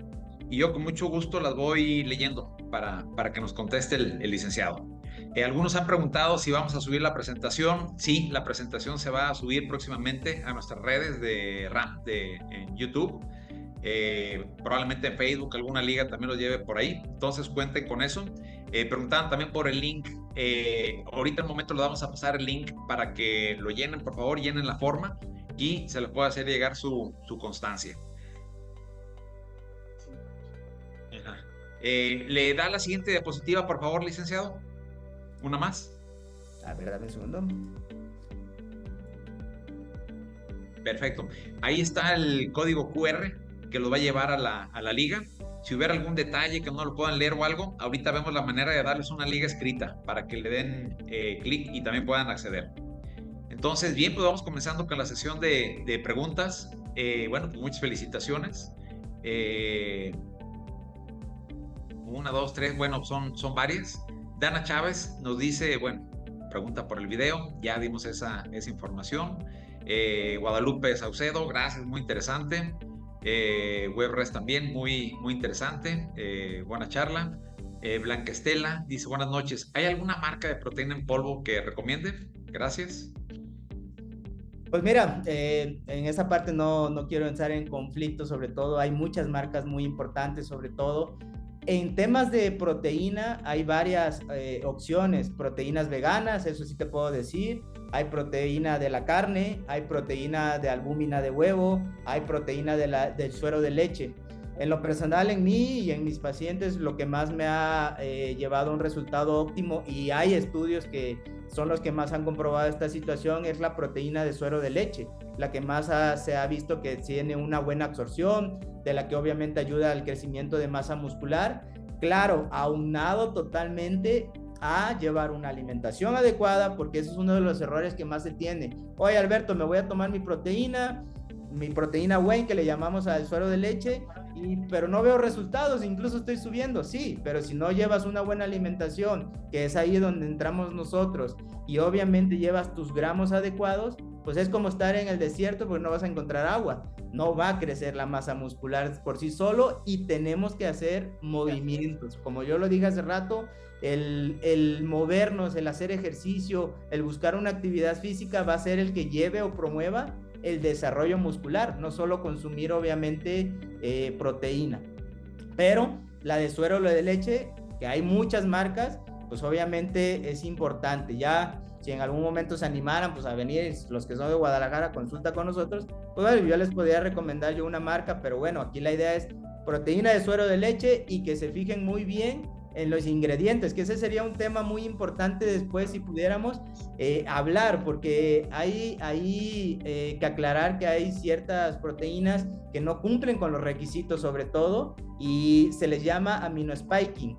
y yo con mucho gusto las voy leyendo para que nos conteste el licenciado. Algunos han preguntado si vamos a subir la presentación. Sí, la presentación se va a subir próximamente a nuestras redes de RAM, en YouTube. Probablemente en Facebook, alguna liga también lo lleve por ahí. Entonces cuenten con eso. Preguntaban también por el link. Ahorita en el momento les vamos a pasar el link para que lo llenen, por favor, llenen la forma y se les pueda hacer llegar su constancia. ¿Le da la siguiente diapositiva, por favor, licenciado? ¿Una más? A ver, dame un segundo. Perfecto. Ahí está el código QR que lo va a llevar a la liga. Si hubiera algún detalle que no lo puedan leer o algo, ahorita vemos la manera de darles una liga escrita para que le den clic y también puedan acceder. Entonces, bien, pues vamos comenzando con la sesión de preguntas. Bueno, pues muchas felicitaciones. 1, 2, 3, bueno, son varias. Dana Chávez nos dice, bueno, pregunta por el video, ya dimos esa información. Guadalupe Saucedo, gracias, muy interesante. WebRes también, muy interesante, buena charla. Blanca Estela dice, buenas noches, ¿hay alguna marca de proteína en polvo que recomiende? Gracias. Pues mira, en esa parte no quiero entrar en conflicto, sobre todo hay muchas marcas muy importantes, sobre todo en temas de proteína hay varias opciones, proteínas veganas, eso sí te puedo decir, hay proteína de la carne, hay proteína de albúmina de huevo, hay proteína del suero de leche. En lo personal, en mí y en mis pacientes, lo que más me ha llevado a un resultado óptimo, y hay estudios que son los que más han comprobado esta situación, es la proteína de suero de leche, la que más se ha visto que tiene una buena absorción, de la que obviamente ayuda al crecimiento de masa muscular. Claro, aunado totalmente a llevar una alimentación adecuada, porque ese es uno de los errores que más se tiene. Oye, Alberto, me voy a tomar mi proteína whey, que le llamamos al suero de leche, pero no veo resultados, incluso estoy subiendo, sí, pero si no llevas una buena alimentación, que es ahí donde entramos nosotros, y obviamente llevas tus gramos adecuados, pues es como estar en el desierto, porque no vas a encontrar agua, no va a crecer la masa muscular por sí solo, y tenemos que hacer movimientos, como yo lo dije hace rato, el movernos, el hacer ejercicio, el buscar una actividad física va a ser el que lleve o promueva el desarrollo muscular, no solo consumir obviamente proteína, pero la de suero de leche, que hay muchas marcas, pues obviamente es importante. Ya si en algún momento se animaran pues a venir los que son de Guadalajara, consulta con nosotros, pues bueno, yo les podría recomendar yo una marca, pero bueno, aquí la idea es proteína de suero de leche, y que se fijen muy bien en los ingredientes, que ese sería un tema muy importante después si pudiéramos hablar, porque hay que aclarar que hay ciertas proteínas que no cumplen con los requisitos sobre todo, y se les llama aminospiking.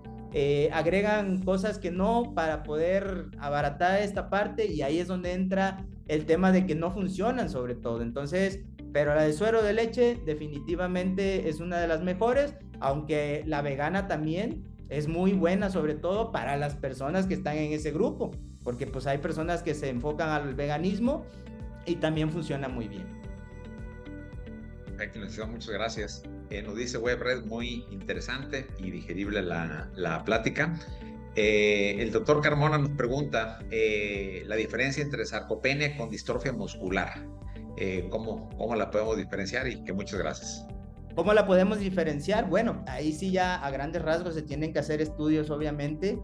Agregan cosas que no para poder abaratar esta parte, y ahí es donde entra el tema de que no funcionan sobre todo. Entonces, pero la de suero de leche definitivamente es una de las mejores, aunque la vegana también es muy buena, sobre todo para las personas que están en ese grupo, porque pues hay personas que se enfocan al veganismo y también funciona muy bien. Perfecto, muchas gracias. Nos dice WebRed, muy interesante y digerible la plática. El doctor Carmona nos pregunta la diferencia entre sarcopenia con distrofia muscular. ¿Cómo la podemos diferenciar? Y que muchas gracias. ¿Cómo la podemos diferenciar? Bueno, ahí sí ya a grandes rasgos se tienen que hacer estudios, obviamente,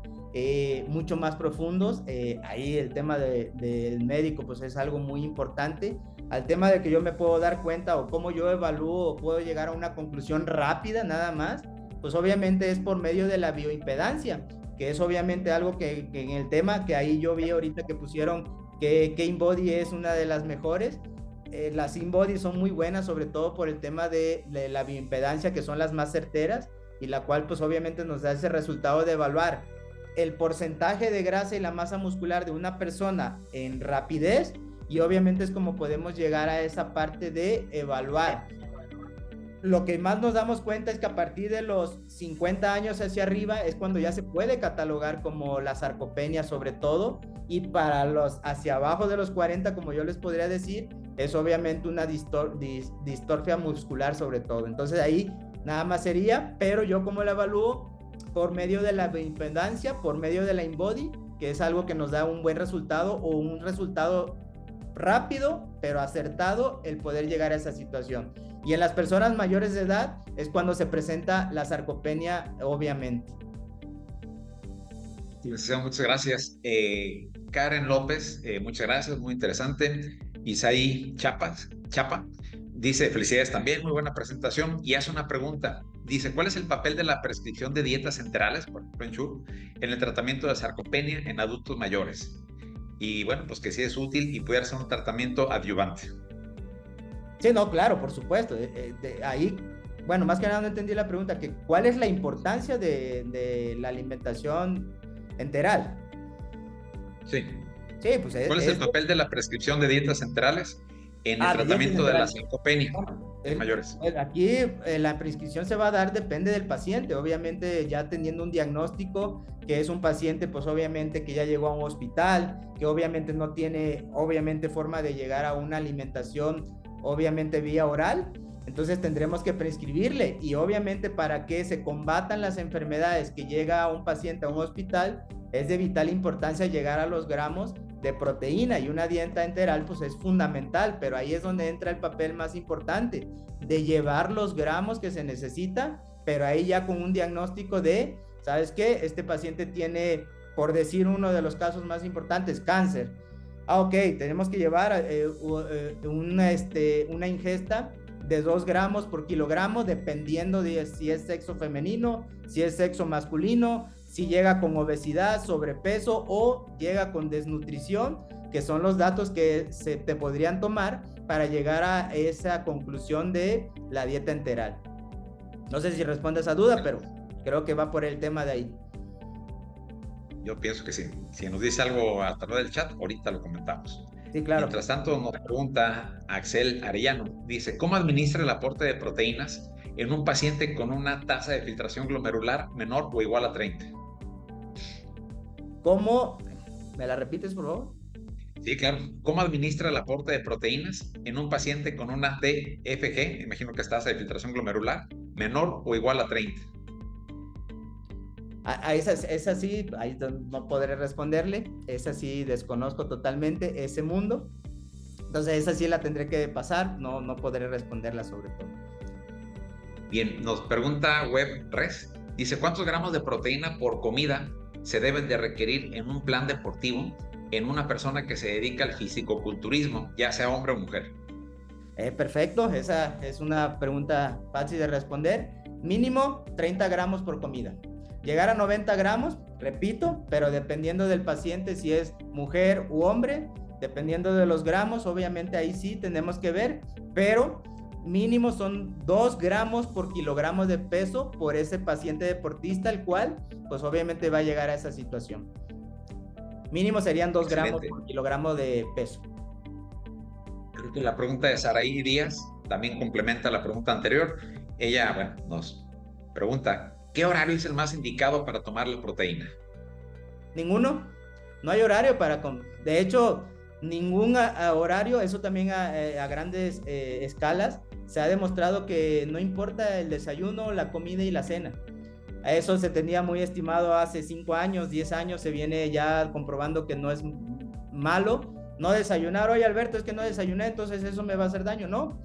mucho más profundos. Ahí el tema del médico pues es algo muy importante. Al tema de que yo me puedo dar cuenta o cómo yo evalúo o puedo llegar a una conclusión rápida nada más, pues obviamente es por medio de la bioimpedancia, que es obviamente algo que en el tema que ahí yo vi ahorita que pusieron que InBody es una de las mejores. Las InBody son muy buenas, sobre todo por el tema de la bioimpedancia, que son las más certeras, y la cual pues obviamente nos da ese resultado de evaluar el porcentaje de grasa y la masa muscular de una persona en rapidez, y obviamente es como podemos llegar a esa parte de evaluar. Lo que más nos damos cuenta es que a partir de los 50 años hacia arriba es cuando ya se puede catalogar como la sarcopenia sobre todo, y para los hacia abajo de los 40, como yo les podría decir, es obviamente una distorfia muscular sobre todo. Entonces ahí nada más sería, pero yo como la evalúo por medio de la bioimpedancia, por medio de la InBody, que es algo que nos da un buen resultado o un resultado rápido pero acertado, el poder llegar a esa situación. Y en las personas mayores de edad es cuando se presenta la sarcopenia, obviamente. Muchas gracias. Karen López, muchas gracias, muy interesante. Isaí Chapa dice felicidades también, muy buena presentación, y hace una pregunta. Dice, ¿cuál es el papel de la prescripción de dietas centrales, por ejemplo, en el tratamiento de sarcopenia en adultos mayores? Y bueno, pues que sí es útil y puede ser un tratamiento adyuvante. Sí, no, claro, por supuesto. Ahí, bueno, más que nada no entendí la pregunta, que ¿cuál es la importancia de la alimentación enteral? Sí. Sí, pues ¿Cuál es el papel de la prescripción de dietas centrales en el tratamiento de la sarcopenia? mayores. Aquí la prescripción se va a dar, depende del paciente, obviamente ya teniendo un diagnóstico que es un paciente pues obviamente que ya llegó a un hospital, que obviamente no tiene obviamente forma de llegar a una alimentación obviamente vía oral, entonces tendremos que prescribirle y obviamente para que se combatan las enfermedades que llega a un paciente a un hospital es de vital importancia llegar a los gramos de proteína y una dieta enteral pues es fundamental, pero ahí es donde entra el papel más importante de llevar los gramos que se necesita, pero ahí ya con un diagnóstico de, ¿sabes qué? Este paciente tiene, por decir uno de los casos más importantes, cáncer. Ok, tenemos que llevar una ingesta de 2 gramos por kilogramo dependiendo de si es sexo femenino, si es sexo masculino, si llega con obesidad, sobrepeso o llega con desnutrición, que son los datos que se te podrían tomar para llegar a esa conclusión de la dieta enteral. No sé si responde a esa duda, pero creo que va por el tema de ahí. Yo pienso que sí. Si nos dice algo a través del chat, ahorita lo comentamos. Sí, claro. Mientras tanto, nos pregunta Axel Arellano. Dice, ¿cómo administra el aporte de proteínas en un paciente con una tasa de filtración glomerular menor o igual a 30? ¿Cómo? ¿Me la repites, por favor? Sí, claro. ¿Cómo administra el aporte de proteínas en un paciente con una TFG, imagino que es tasa de filtración glomerular, menor o igual a 30? Esa sí, ahí no podré responderle. Esa sí desconozco totalmente ese mundo. Entonces esa sí la tendré que pasar, no podré responderla sobre todo. Bien, nos pregunta WebRes. Dice, ¿cuántos gramos de proteína por comida se deben de requerir en un plan deportivo en una persona que se dedica al fisicoculturismo, ya sea hombre o mujer? Perfecto, esa es una pregunta fácil de responder. Mínimo 30 gramos por comida. Llegar a 90 gramos, repito, pero dependiendo del paciente, si es mujer u hombre, dependiendo de los gramos, obviamente ahí sí tenemos que ver, pero mínimo son 2 gramos por kilogramo de peso por ese paciente deportista, el cual, pues obviamente va a llegar a esa situación. Mínimo serían 2 gramos por kilogramo de peso. Creo que la pregunta de Saraí Díaz también complementa la pregunta anterior. Ella, bueno, nos pregunta, ¿qué horario es el más indicado para tomar la proteína? Ninguno. No hay horario para... De hecho, ningún horario, eso también a grandes escalas, se ha demostrado que no importa el desayuno, la comida y la cena. A eso se tenía muy estimado hace 5 años, 10 años, se viene ya comprobando que no es malo no desayunar. Oye, Alberto, es que no desayuné, entonces eso me va a hacer daño. No,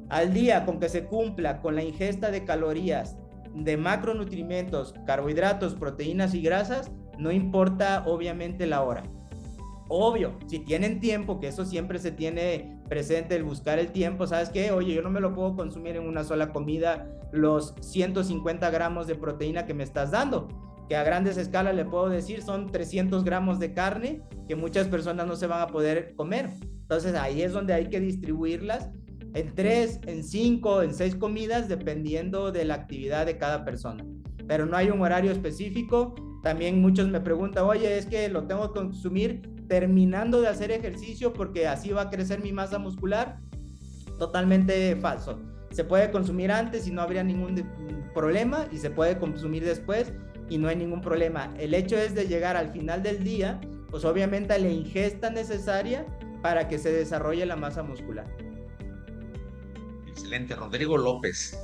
al día con que se cumpla con la ingesta de calorías, de macronutrientes, carbohidratos, proteínas y grasas, no importa obviamente la hora. Obvio, si tienen tiempo, que eso siempre se tiene presente, el buscar el tiempo, ¿sabes qué? Oye, yo no me lo puedo consumir en una sola comida, los 150 gramos de proteína que me estás dando, que a grandes escalas le puedo decir son 300 gramos de carne que muchas personas no se van a poder comer. Entonces ahí es donde hay que distribuirlas en 3, en 5, en 6 comidas, dependiendo de la actividad de cada persona. Pero no hay un horario específico. También muchos me preguntan, oye, es que lo tengo que consumir terminando de hacer ejercicio porque así va a crecer mi masa muscular. Totalmente falso. Se puede consumir antes y no habría ningún problema, y se puede consumir después y no hay ningún problema. El hecho es de llegar al final del día, pues obviamente a la ingesta necesaria para que se desarrolle la masa muscular. Excelente. Rodrigo López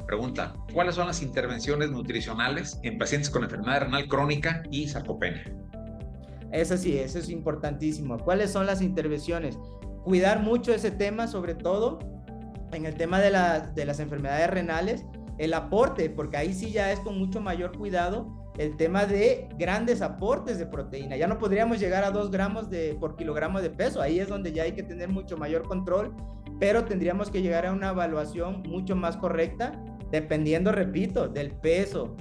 pregunta, ¿cuáles son las intervenciones nutricionales en pacientes con enfermedad renal crónica y sarcopenia? Eso sí, eso es importantísimo. ¿Cuáles son las intervenciones? Cuidar mucho ese tema, sobre todo en el tema de las enfermedades renales, el aporte, porque ahí sí ya es con mucho mayor cuidado el tema de grandes aportes de proteína. Ya no podríamos llegar a 2 gramos por kilogramo de peso. Ahí es donde ya hay que tener mucho mayor control, pero tendríamos que llegar a una evaluación mucho más correcta, dependiendo, repito, del peso,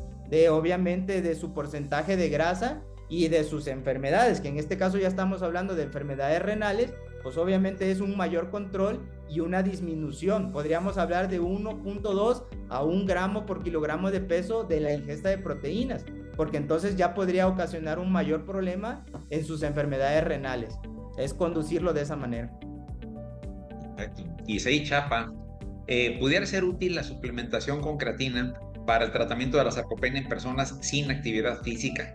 obviamente de su porcentaje de grasa y de sus enfermedades, que en este caso ya estamos hablando de enfermedades renales, pues obviamente es un mayor control y una disminución. Podríamos hablar de 1.2 a 1 gramo por kilogramo de peso de la ingesta de proteínas, porque entonces ya podría ocasionar un mayor problema en sus enfermedades renales. Es conducirlo de esa manera. Perfecto. Isaí Chapa ¿pudiera ser útil la suplementación con creatina para el tratamiento de la sarcopenia en personas sin actividad física?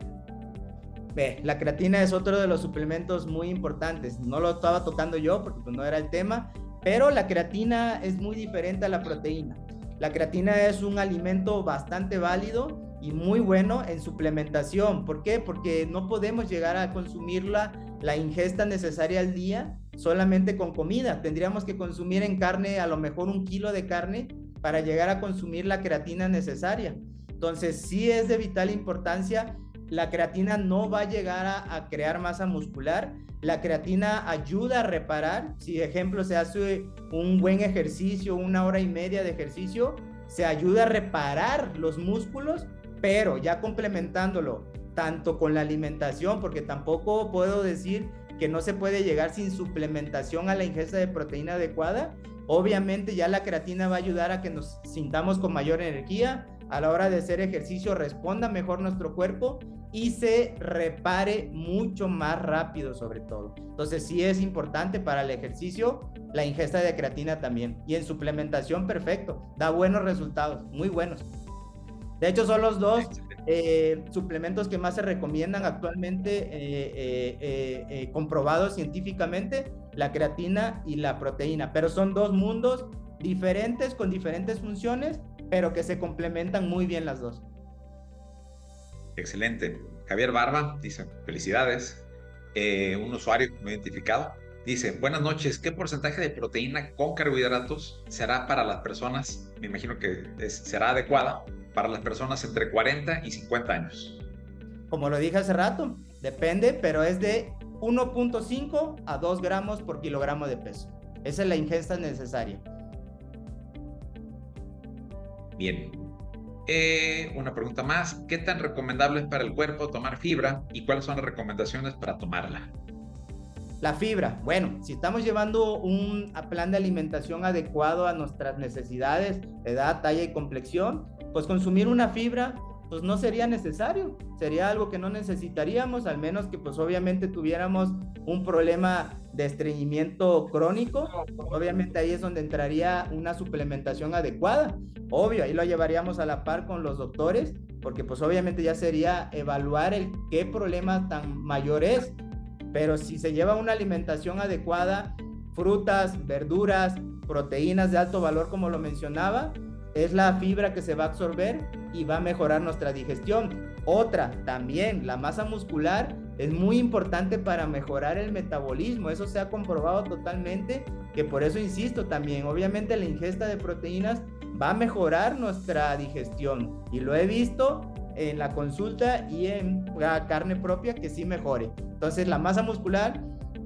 La creatina es otro de los suplementos muy importantes. No lo estaba tocando yo porque pues, no era el tema, pero la creatina es muy diferente a la proteína. La creatina es un alimento bastante válido y muy bueno en suplementación. ¿Por qué? Porque no podemos llegar a consumirla, la ingesta necesaria al día, solamente con comida. Tendríamos que consumir en carne a lo mejor 1 kilo de carne para llegar a consumir la creatina necesaria. Entonces, sí es de vital importancia. La creatina no va a llegar a crear masa muscular. La creatina ayuda a reparar. Si, ejemplo, se hace un buen ejercicio, 1 hora y media de ejercicio, se ayuda a reparar los músculos, pero ya complementándolo tanto con la alimentación, porque tampoco puedo decir que no se puede llegar sin suplementación a la ingesta de proteína adecuada. Obviamente ya la creatina va a ayudar a que nos sintamos con mayor energía, a la hora de hacer ejercicio responda mejor nuestro cuerpo y se repare mucho más rápido sobre todo. Entonces sí es importante para el ejercicio la ingesta de creatina también. Y en suplementación, perfecto, da buenos resultados, muy buenos. De hecho son los dos suplementos que más se recomiendan actualmente, comprobados científicamente, la creatina y la proteína, pero son 2 mundos diferentes con diferentes funciones, pero que se complementan muy bien las dos. Excelente. Javier Barba dice, felicidades. Un usuario no identificado dice, buenas noches, ¿qué porcentaje de proteína con carbohidratos será para las personas, me imagino que será adecuada, para las personas entre 40 y 50 años? Como lo dije hace rato, depende, pero es de 1.5 a 2 gramos por kilogramo de peso. Esa es la ingesta necesaria. Bien. Una pregunta más. ¿Qué tan recomendable es para el cuerpo tomar fibra y cuáles son las recomendaciones para tomarla? La fibra, bueno, si estamos llevando un plan de alimentación adecuado a nuestras necesidades, edad, talla y complexión, pues consumir una fibra pues no sería necesario, sería algo que no necesitaríamos, al menos que pues obviamente tuviéramos un problema de estreñimiento crónico. Obviamente ahí es donde entraría una suplementación adecuada, obvio, ahí lo llevaríamos a la par con los doctores, porque pues obviamente ya sería evaluar qué problema tan mayor es. Pero si se lleva una alimentación adecuada, frutas, verduras, proteínas de alto valor como lo mencionaba, es la fibra que se va a absorber y va a mejorar nuestra digestión. Otra, también la masa muscular es muy importante para mejorar el metabolismo, eso se ha comprobado totalmente, que por eso insisto también, obviamente la ingesta de proteínas va a mejorar nuestra digestión y lo he visto en la consulta y en la carne propia que sí mejore. Entonces la masa muscular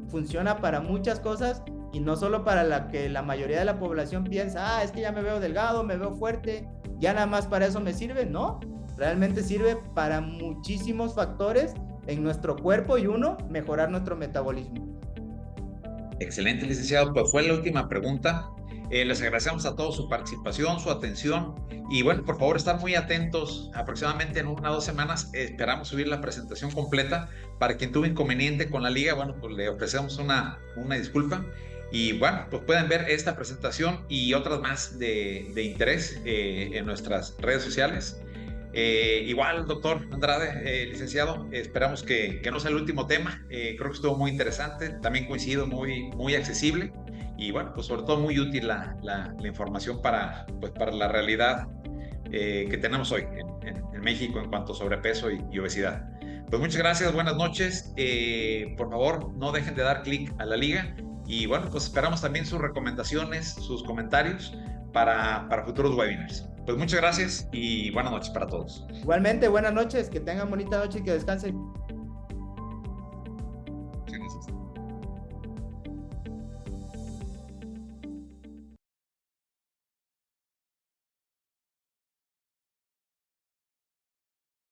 funciona para muchas cosas y no solo para la que la mayoría de la población piensa, es que ya me veo delgado, me veo fuerte, ya nada más para eso me sirve. No, realmente sirve para muchísimos factores en nuestro cuerpo y mejorar nuestro metabolismo. Excelente, licenciado. Pues fue la última pregunta. Les agradecemos a todos su participación, su atención y bueno, por favor estar muy atentos. Aproximadamente en 1 o 2 semanas esperamos subir la presentación completa. Para quien tuvo inconveniente con la liga, bueno, pues le ofrecemos una disculpa y bueno, pues pueden ver esta presentación y otras más de interés en nuestras redes sociales. Igual, doctor Andrade, licenciado, esperamos que no sea el último tema. Creo que estuvo muy interesante, también coincido, muy accesible y bueno, pues sobre todo muy útil la información para la realidad que tenemos hoy en México en cuanto a sobrepeso y obesidad. Pues muchas gracias, buenas noches. Por favor, no dejen de dar clic a la liga y bueno, pues esperamos también sus recomendaciones, sus comentarios para futuros webinars. Pues muchas gracias y buenas noches para todos. Igualmente, buenas noches, que tengan bonita noche y que descansen. Muchas gracias.